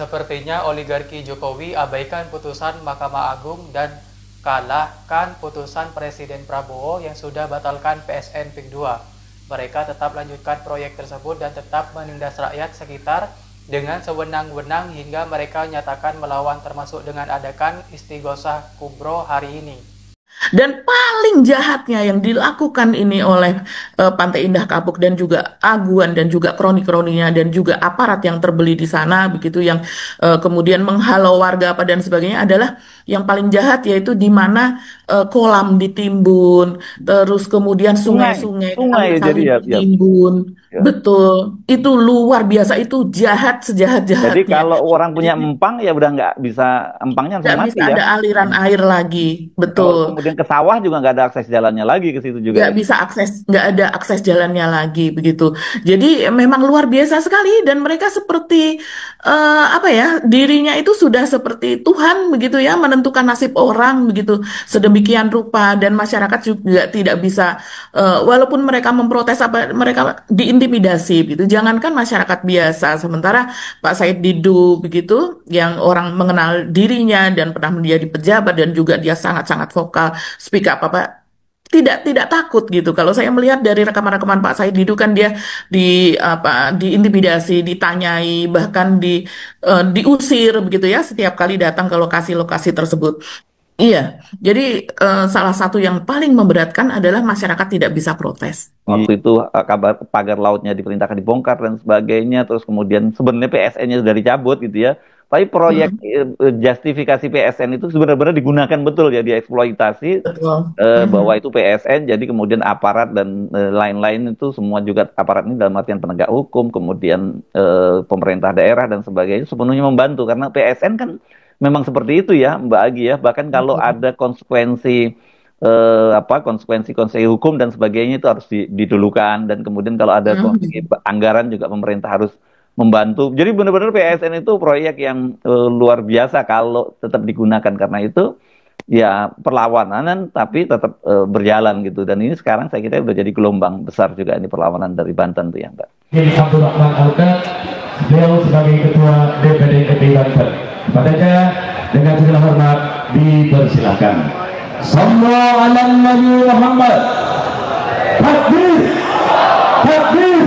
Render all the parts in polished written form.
Sepertinya oligarki Jokowi abaikan putusan Mahkamah Agung dan kalahkan putusan Presiden Prabowo yang sudah batalkan PSN PIK 2. Mereka tetap lanjutkan proyek tersebut dan tetap menindas rakyat sekitar dengan sewenang-wenang hingga mereka nyatakan melawan, termasuk dengan adakan istighosah kubro hari ini. Dan paling jahatnya yang dilakukan ini oleh Pantai Indah Kapuk dan juga Aguan dan juga kroni-kroninya dan juga aparat yang terbeli di sana begitu yang kemudian menghalau warga apa dan sebagainya adalah yang paling jahat, yaitu di mana kolam ditimbun, terus kemudian Sungai, sungai-sungai, sungai jadi kali-kali ya. ditimbun. Ya. Betul, itu luar biasa, itu jahat Jadi sejahat-jahatnya. kalau orang punya Jadi empang ya udah nggak bisa, empangnya langsung tidak bisa mati ya. ada aliran air lagi, Kalau betul. kemudian ke sawah juga nggak ada akses jalannya lagi ke situ juga Nggak ya. bisa akses, nggak ada akses jalannya lagi begitu. Jadi memang luar biasa sekali dan mereka seperti apa ya, dirinya itu sudah seperti Tuhan begitu ya, menentukan nasib orang begitu sedemikian rupa, dan masyarakat juga tidak bisa walaupun mereka memprotes apa, mereka diintimidasi gitu. Jangankan masyarakat biasa, sementara Pak Said Didu begitu yang orang mengenal dirinya dan pernah menjadi pejabat dan juga dia sangat-sangat vokal, speak up apa, tidak takut gitu. Kalau saya melihat dari rekaman-rekaman Pak Said Didu kan dia diintimidasi, ditanyai, bahkan diusir begitu ya setiap kali datang ke lokasi-lokasi tersebut. Iya, jadi salah satu yang paling memberatkan adalah masyarakat tidak bisa protes. Waktu itu kabar pagar lautnya diperintahkan dibongkar dan sebagainya, terus kemudian sebenarnya PSN-nya sudah dicabut gitu ya. Tapi proyek Mm, justifikasi PSN itu sebenarnya digunakan betul ya, dieksploitasi betul. bahwa Mhm. itu PSN, jadi kemudian aparat dan lain-lain itu semua juga aparat ini dalam artian penegak hukum, kemudian pemerintah daerah dan sebagainya sepenuhnya membantu karena PSN kan memang seperti itu ya Mbak Agi ya. Bahkan kalau Betul. ada konsekuensi konsekuensi hukum dan sebagainya itu harus didulukan, dan kemudian kalau ada konsekuensi Mhm. anggaran juga pemerintah harus membantu. Jadi benar-benar PSN itu proyek yang luar biasa kalau tetap digunakan, karena itu ya perlawanan tapi tetap berjalan gitu. Dan ini sekarang saya kira udah jadi gelombang besar juga ini perlawanan dari Banten tuh ya Mbak. Ini Abdurrahman Alka, beliau sebagai Ketua DPD RI Banten. Padanya dengan segala hormat dipersilakan. Sallallahu alaihi Nabi Muhammad. Takbir, takbir.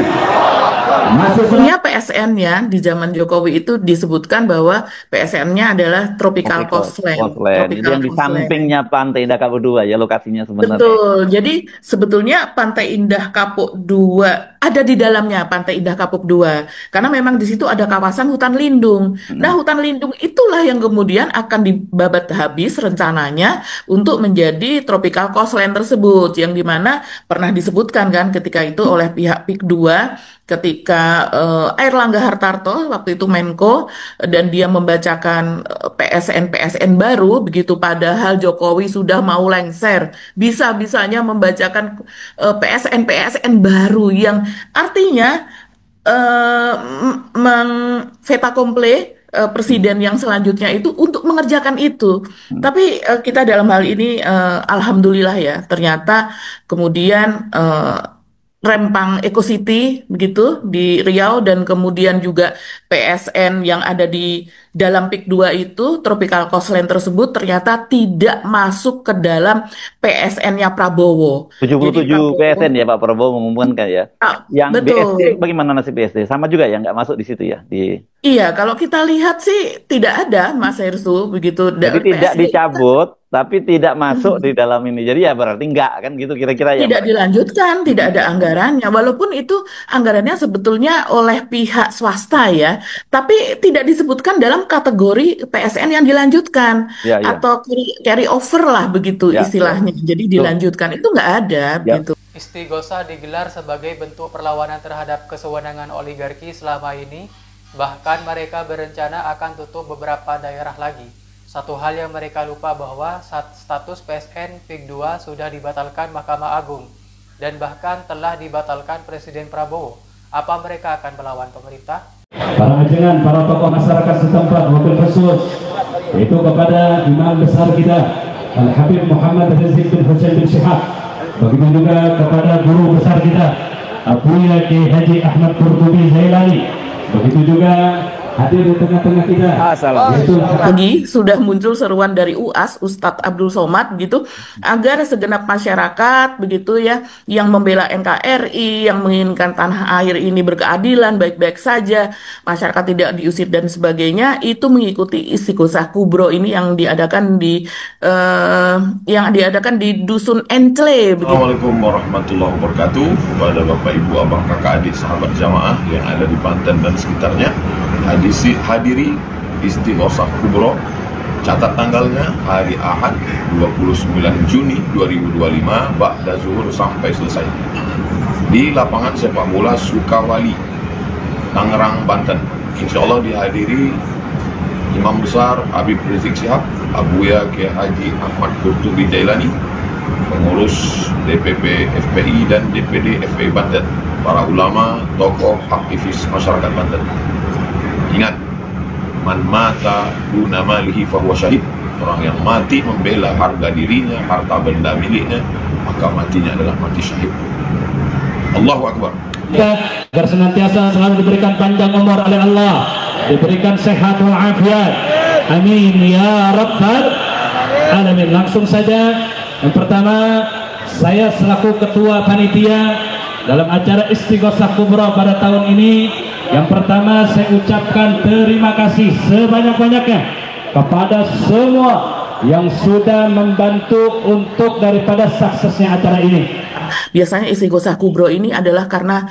Masih Sebetulnya PSN ya di zaman Jokowi itu disebutkan bahwa PSN-nya adalah Tropical Coastland. Coastland. Jadi Tropical yang di Coastland. sampingnya Pantai Indah Kapuk 2 ya lokasinya sebenarnya. Betul. Jadi sebetulnya Pantai Indah Kapuk 2 ada di dalamnya Pantai Indah Kapuk 2 karena memang di situ ada kawasan hutan lindung. Nah, Mm-mm. hutan lindung itulah yang kemudian akan dibabat habis rencananya untuk menjadi Tropical Coastland tersebut, yang dimana pernah disebutkan kan ketika itu oleh pihak PIK 2 ketika Airlangga Hartarto waktu itu Menko, dan dia membacakan PSN-PSN baru begitu, padahal Jokowi sudah mau lengser, bisa-bisanya membacakan PSN-PSN baru yang artinya veta accompli presiden yang selanjutnya itu untuk mengerjakan itu. Tapi kita dalam hal ini alhamdulillah ya, ternyata kemudian Rempang Eco City begitu di Riau, dan kemudian juga PSN yang ada di dalam PIK 2 itu Tropical Coastland tersebut ternyata tidak masuk ke dalam PSN-nya Prabowo. Jadi 77 PSN Prabowo ya Pak Prabowo mengumumkan ya. Yang BSD betul. bagaimana nasib BSD? Sama juga ya nggak masuk di situ ya. Iya, kalau kita lihat sih tidak ada Mas Hersu begitu. Jadi tidak PSD dicabut tapi tidak masuk di dalam ini. Jadi ya berarti nggak kan gitu kira-kira ya tidak Mbak. dilanjutkan, tidak ada anggarannya. Walaupun itu anggarannya sebetulnya oleh pihak swasta ya, tapi tidak disebutkan dalam kategori PSN yang dilanjutkan Ya ya atau carry over lah begitu ya ya. istilahnya. Jadi Tuh dilanjutkan itu nggak ada ya. begitu. Istighosah digelar sebagai bentuk perlawanan terhadap kesewenangan oligarki selama ini. Bahkan mereka berencana akan tutup beberapa daerah lagi. Satu hal yang mereka lupa bahwa status PSN PIK 2 sudah dibatalkan Mahkamah Agung dan bahkan telah dibatalkan Presiden Prabowo. Apa mereka akan melawan pemerintah? para majengan, para tokoh masyarakat setempat, wakil khusus itu kepada imam besar kita Al Habib Muhammad Rizik bin Hussein bin Syihab, begitu juga kepada guru besar kita Abuya Ki Haji Ahmad Qurtubi Zailani, begitu juga hadir di tengah-tengah kita. Yaitu Lagi sudah muncul seruan dari UAS Ustadz Abdul Somad gitu agar segenap masyarakat begitu ya yang membela NKRI, yang menginginkan tanah air ini berkeadilan, baik-baik saja, masyarakat tidak diusir dan sebagainya, itu mengikuti Istighosah Kubro ini yang diadakan di Dusun Encle begitu. Assalamualaikum warahmatullahi wabarakatuh. Kepada Bapak Ibu, Abang, Kakak, Adik, sahabat jamaah yang ada di Banten dan sekitarnya, hadiri Istighosah Kubro. Catat tanggalnya hari Ahad 29 Juni 2025 ba'da zuhur sampai selesai di lapangan sepak bola Sukawali, Tangerang, Banten. Insya Allah dihadiri Imam Besar Habib Rizik Syihab, Abuya Kiai Haji Ahmad Qurtubi Jailani, pengurus DPP FPI dan DPD FPI Banten, para ulama, tokoh, aktivis masyarakat Banten. Ingat, man mata duna malihi fahuwa syahid. Orang yang mati membela harga dirinya, harta benda miliknya, maka matinya adalah mati syahid. Allahu Akbar. agar senantiasa selalu diberikan panjang umur oleh Allah, diberikan sehat walafiat. Amin ya rabbal alamin. Langsung saja, yang pertama, saya selaku ketua panitia dalam acara Istighosah Kubro pada tahun ini, yang pertama saya ucapkan terima kasih sebanyak-banyaknya kepada semua yang sudah membantu untuk daripada suksesnya acara ini. Biasanya Istighosah Kubro ini adalah karena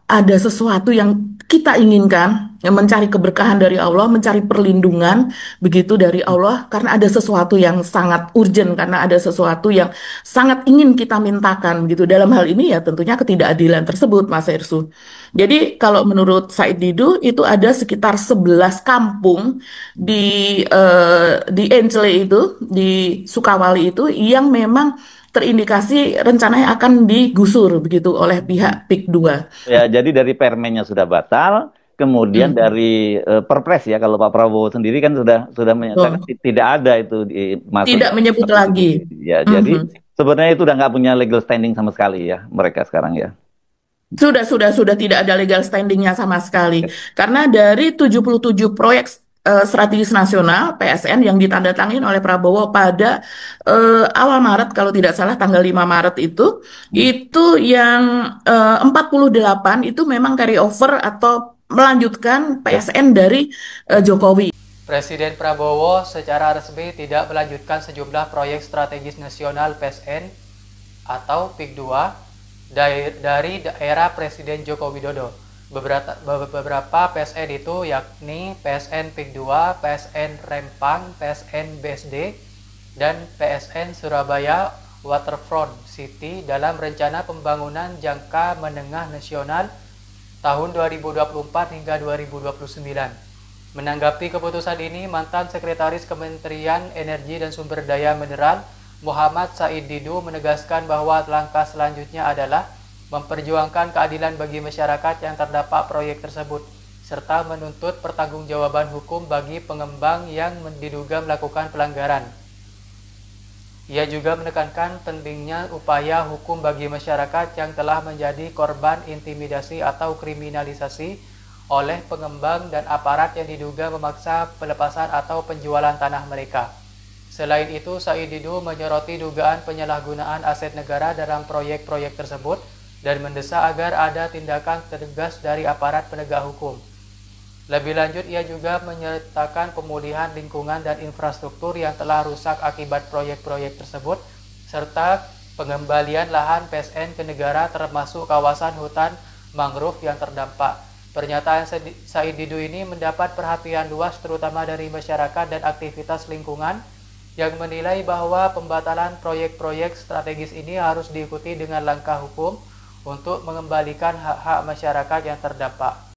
ada sesuatu yang kita inginkan, yang mencari keberkahan dari Allah, mencari perlindungan begitu dari Allah, karena ada sesuatu yang sangat urgent, karena ada sesuatu yang sangat ingin kita mintakan gitu. Dalam hal ini ya tentunya ketidakadilan tersebut, Mas Ersu. Jadi kalau menurut Said Didu itu ada sekitar 11 kampung di Encle itu, di Sukawali itu yang memang terindikasi rencananya akan digusur begitu oleh pihak PIK 2. Ya, jadi dari permennya sudah batal, kemudian dari Perpres ya, kalau Pak Prabowo sendiri kan sudah menyatakan tidak ada itu masuk. Tidak menyebut lagi. Ya, jadi sebenarnya itu udah nggak punya legal standing sama sekali ya mereka sekarang ya. Sudah tidak ada legal standingnya sama sekali. Karena dari 77 proyek strategis nasional PSN yang ditandatangani oleh Prabowo pada awal Maret, kalau tidak salah tanggal 5 Maret itu yang 48 itu memang carry over atau melanjutkan PSN dari Jokowi. Presiden Prabowo secara resmi tidak melanjutkan sejumlah proyek strategis nasional PSN atau PIK 2 dari era Presiden Joko Widodo. Beberapa PSN itu yakni PSN PIK 2, PSN Rempang, PSN BSD, dan PSN Surabaya Waterfront City dalam rencana pembangunan jangka menengah nasional tahun 2024 hingga 2029. Menanggapi keputusan ini, mantan Sekretaris Kementerian Energi dan Sumber Daya Mineral Muhammad Said Didu menegaskan bahwa langkah selanjutnya adalah memperjuangkan keadilan bagi masyarakat yang terdampak proyek tersebut, serta menuntut pertanggungjawaban hukum bagi pengembang yang diduga melakukan pelanggaran. Ia juga menekankan pentingnya upaya hukum bagi masyarakat yang telah menjadi korban intimidasi atau kriminalisasi oleh pengembang dan aparat yang diduga memaksa pelepasan atau penjualan tanah mereka. Selain itu, Said Didu menyoroti dugaan penyalahgunaan aset negara dalam proyek-proyek tersebut dan mendesak agar ada tindakan tegas dari aparat penegak hukum. Lebih lanjut, ia juga menyertakan pemulihan lingkungan dan infrastruktur yang telah rusak akibat proyek-proyek tersebut, serta pengembalian lahan PSN ke negara termasuk kawasan hutan mangrove yang terdampak. Pernyataan Said Didu ini mendapat perhatian luas terutama dari masyarakat dan aktivitas lingkungan yang menilai bahwa pembatalan proyek-proyek strategis ini harus diikuti dengan langkah hukum untuk mengembalikan hak-hak masyarakat yang terdampak.